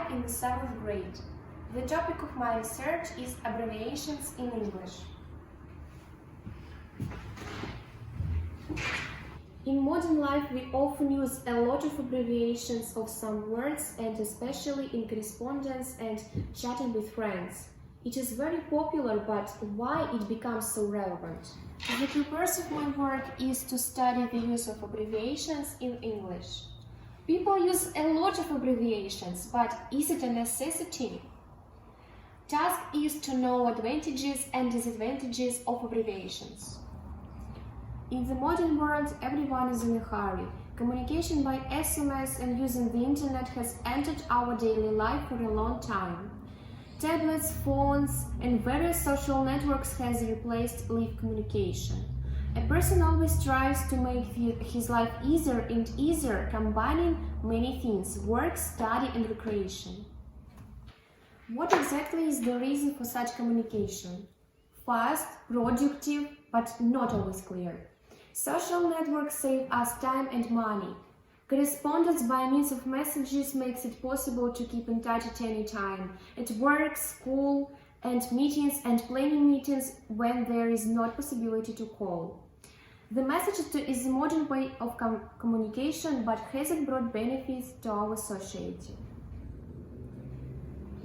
I in the 7th grade. The topic of my research is abbreviations in English. In modern life, we often use a lot of abbreviations of some words, and especially in correspondence and chatting with friends. It is very popular, but why it becomes so relevant? The purpose of my work is to study the use of abbreviations in English. People use a lot of abbreviations, but is it a necessity? Task is to know advantages and disadvantages of abbreviations. In the modern world, everyone is in a hurry. Communication by SMS and using the internet has entered our daily life for a long time. Tablets, phones, and various social networks has replaced live communication. A person always tries to make his life easier and easier, combining many things: work, study, and recreation. What exactly is the reason for such communication? Fast, productive, but not always clear. Social networks save us time and money. Correspondence by means of messages makes it possible to keep in touch at any time, at work, school, and meetings and planning meetings when there is not possibility to call. The message is a modern way of communication, but has it brought benefits to our society?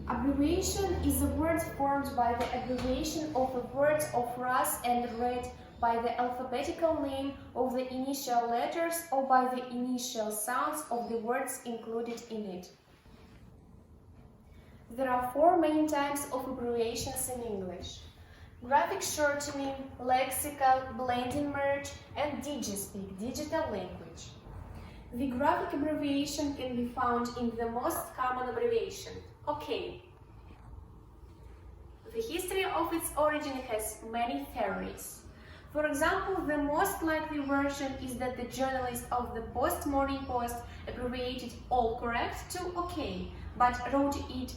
Abbreviation is a word formed by the abbreviation of a word or phrase and read by the alphabetical name of the initial letters or by the initial sounds of the words included in it. There are 4 main types of abbreviations in English: graphic shortening, lexical, blending merge, and digispeak, digital language. The graphic abbreviation can be found in the most common abbreviation, OK. The history of its origin has many theories. For example, the most likely version is that the journalist of the Morning Post abbreviated all correct to OK, but wrote it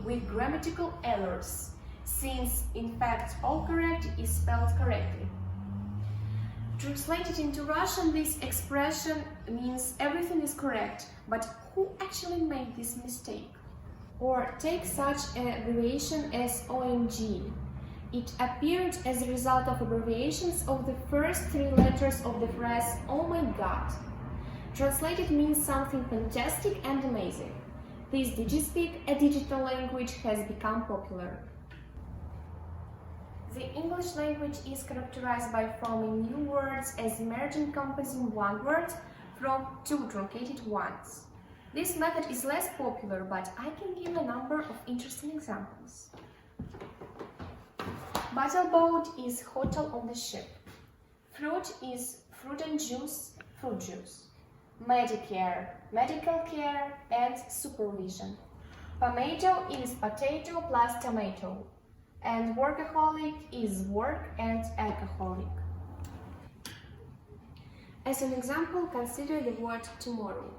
with grammatical errors, since in fact all correct is spelled correctly. Translated into Russian, this expression means everything is correct, but who actually made this mistake? Or take such an abbreviation as OMG. It appeared as a result of abbreviations of the first 3 letters of the phrase "Oh my God." Translated means something fantastic and amazing. This digispeak, a digital language, has become popular. The English language is characterized by forming new words as merging, composing one word from 2 truncated ones. This method is less popular, but I can give a number of interesting examples. Butterboat is hotel on the ship. Fruit is fruit and juice, fruit juice. Medicare, medical care and supervision. Tomato is potato plus tomato. And workaholic is work and alcoholic. As an example, consider the word tomorrow.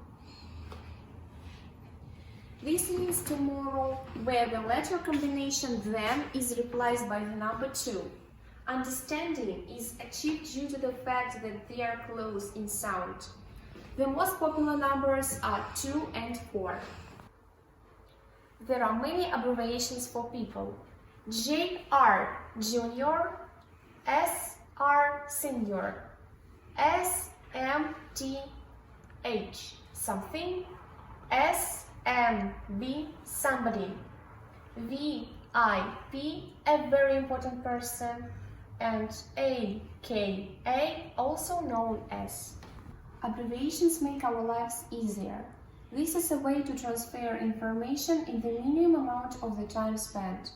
This means tomorrow, where the letter combination then is replaced by the number 2. Understanding is achieved due to the fact that they are close in sound. The most popular numbers are 2 and 4. There are many abbreviations for people. JR, Junior, SR, Senior, SMTH, something, SMB, somebody, VIP, a very important person, and AKA, also known as. Abbreviations make our lives easier. This is a way to transfer information in the minimum amount of the time spent.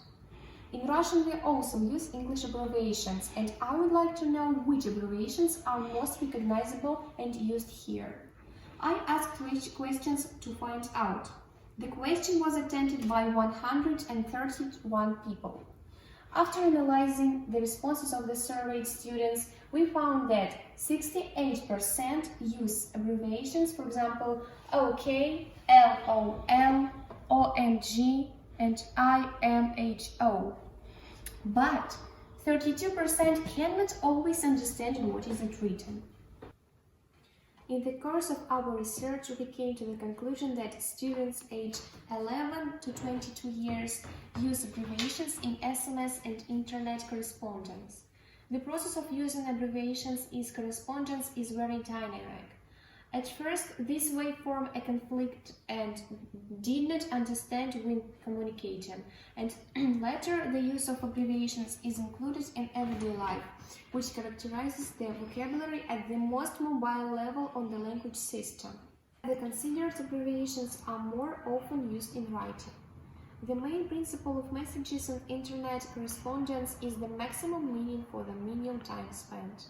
In Russian, we also use English abbreviations, and I would like to know which abbreviations are most recognizable and used here. I asked which questions to find out. The question was attended by 131 people. After analyzing the responses of the surveyed students, we found that 68% use abbreviations, for example, OK, LOL, OMG, and IMHO. But 32% cannot always understand what is written. In the course of our research, we came to the conclusion that students aged 11 to 22 years use abbreviations in SMS and internet correspondence. The process of using abbreviations in correspondence is very dynamic. At first, this way formed a conflict and did not understand when communicating, and later the use of abbreviations is included in everyday life, which characterizes their vocabulary at the most mobile level on the language system. The considered abbreviations are more often used in writing. The main principle of messages and internet correspondence is the maximum meaning for the minimum time spent.